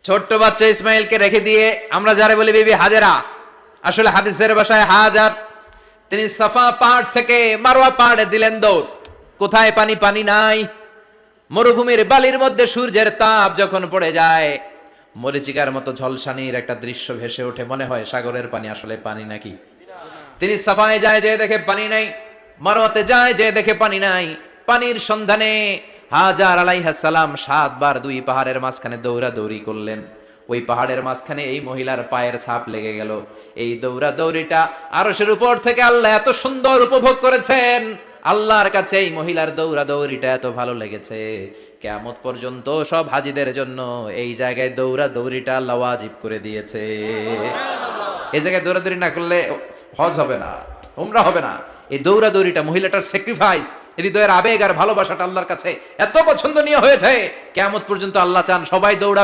ছোট্ট বাচ্চা ইসমাইলকে রেখে দিয়ে আমরা যারা বলি বিবি হাজেরা, আসলে হাদিসের ভাষায় হাজার, তিনি সাফা পাহাড় থেকে মারওয়া পাহাড়ে দিলেন দৌড়। কোথায় পানি? পানি নাই। মরুভূমির বালির মধ্যে সূর্যের তাপ যখন পড়ে যায়, মরিচিকার মতো ঝলসানির একটা দৃশ্য ভেসে ওঠে, মনে হয় সাগরের পানি, আসলে পানি নাকি। তিনি সাফায় যায়, যে দেখে পানি নাই, মারওয়াতে যায়, যে দেখে পানি নাই। পানির সন্ধানে হাজার আলাইহিস সালাম 7 বার 2 পাহাড়ের মাঝখানে দৌড়াদৌড়ি করলেন। ওই পাহাড়ের মাঝখানে এই মহিলার পায়ের ছাপ লেগে গেল। এই দৌড়াদৌড়িটা আরশের উপর থেকে আল্লাহ এত সুন্দর উপভোগ করেছেন। আল্লাহর কাছে এই মহিলার দৌড়াদৌড়িটা এত ভালো লেগেছে, কিয়ামত পর্যন্ত সব হাজীদের জন্য এই জায়গায় দৌড়াদৌড়িটা আল্লাহ ওয়াজিব করে দিয়েছে। এই জায়গায় দৌড়াদৌড়ি না করলে হজ হবে না, উমরা হবে না। এই দৌড়াদৌড়িটা, মহিলাটার স্যাক্রিফাইস, হৃদয়ের আবেগ আর ভালোবাসাটা আল্লাহর কাছে এত পছন্দনীয় হয়েছে, কিয়ামত পর্যন্ত আল্লাহ চান সবাই দৌড়াবে।